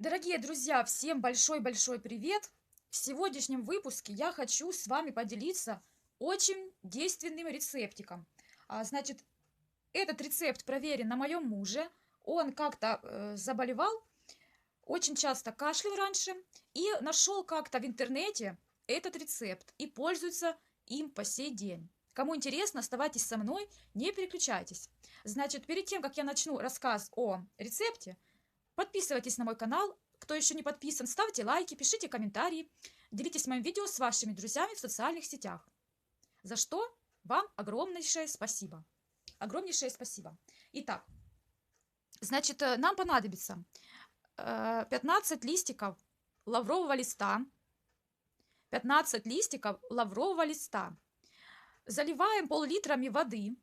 Дорогие друзья, всем большой-большой привет! В сегодняшнем выпуске я хочу с вами поделиться очень действенным рецептиком. Значит, этот рецепт проверен на моем муже. Он как-то заболевал, очень часто кашлял раньше и нашел как-то в интернете этот рецепт и пользуется им по сей день. Кому интересно, оставайтесь со мной, не переключайтесь. Значит, перед тем, как я начну рассказ о рецепте, подписывайтесь на мой канал. Кто еще не подписан, ставьте лайки, пишите комментарии, делитесь моим видео с вашими друзьями в социальных сетях. За что вам огромнейшее спасибо. Огромнейшее спасибо. Итак, значит, нам понадобится 15 листиков лаврового листа. 15 листиков лаврового листа. Заливаем пол-литрами воды.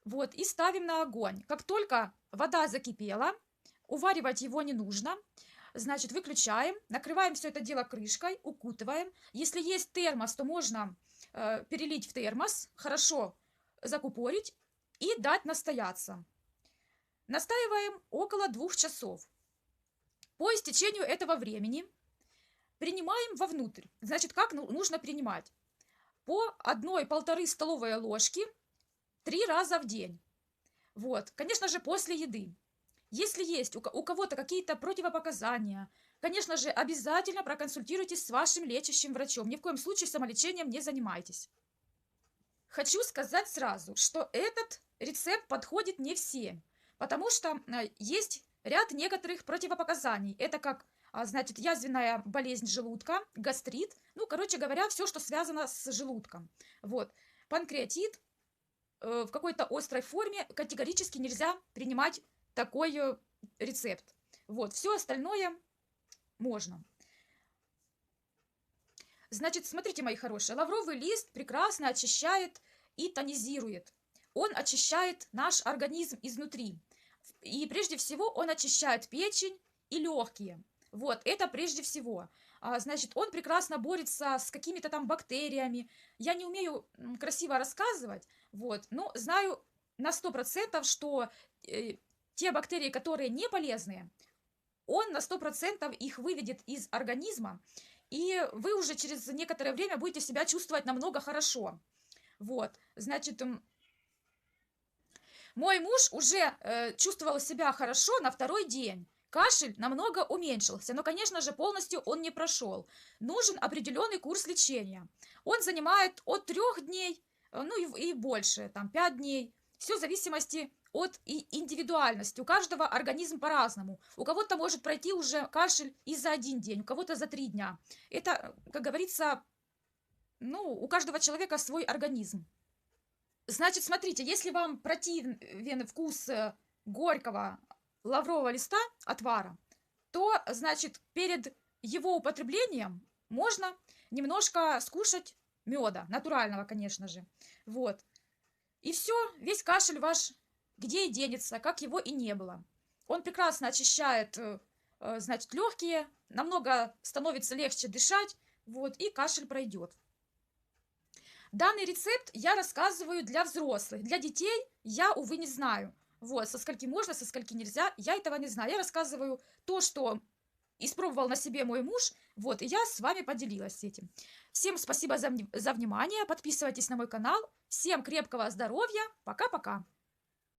Вот, и ставим на огонь. Как только вода закипела, уваривать его не нужно. Значит, выключаем, накрываем все это дело крышкой, укутываем. Если есть термос, то можно перелить в термос, хорошо закупорить и дать настояться. Настаиваем около 2 часов. По истечению этого времени принимаем вовнутрь. Значит, как нужно принимать? По 1–1,5 столовой ложки 3 раза в день. Вот, конечно же, после еды. Если есть у кого-то какие-то противопоказания, конечно же, обязательно проконсультируйтесь с вашим лечащим врачом. Ни в коем случае самолечением не занимайтесь. Хочу сказать сразу, что этот рецепт подходит не всем, потому что есть ряд некоторых противопоказаний. Это как, значит, язвенная болезнь желудка, гастрит, ну, короче говоря, все, что связано с желудком. Вот, панкреатит в какой-то острой форме категорически нельзя принимать такой рецепт. Вот, все остальное можно. Значит, смотрите, мои хорошие, лавровый лист прекрасно очищает и тонизирует. Он очищает наш организм изнутри. И прежде всего он очищает печень и легкие. Вот, это прежде всего. Значит, он прекрасно борется с какими-то там бактериями. Я не умею красиво рассказывать, вот, но знаю на 100%, что те бактерии, которые не полезные, он на 100% их выведет из организма, и вы уже через некоторое время будете себя чувствовать намного хорошо. Вот, значит, мой муж уже чувствовал себя хорошо на 2-й день. Кашель намного уменьшился, но, конечно же, полностью он не прошел. Нужен определенный курс лечения. Он занимает от 3 дней, ну и больше, там 5 дней. Все в зависимости от индивидуальности. У каждого организм по-разному. У кого-то может пройти уже кашель и за 1 день, у кого-то за 3 дня. Это, как говорится, ну, у каждого человека свой организм. Значит, смотрите, если вам противен вкус горького лаврового листа, отвара, то, значит, перед его употреблением можно немножко скушать меда, натурального, конечно же. Вот. И все, весь кашель ваш где и денется, как его и не было. Он прекрасно очищает, значит, легкие, намного становится легче дышать, вот, и кашель пройдет. Данный рецепт я рассказываю для взрослых. Для детей я, увы, не знаю. Вот, со скольки можно, со скольки нельзя, я этого не знаю. Я рассказываю то, что испробовал на себе мой муж, вот, и я с вами поделилась этим. Всем спасибо за внимание, подписывайтесь на мой канал, всем крепкого здоровья, пока-пока.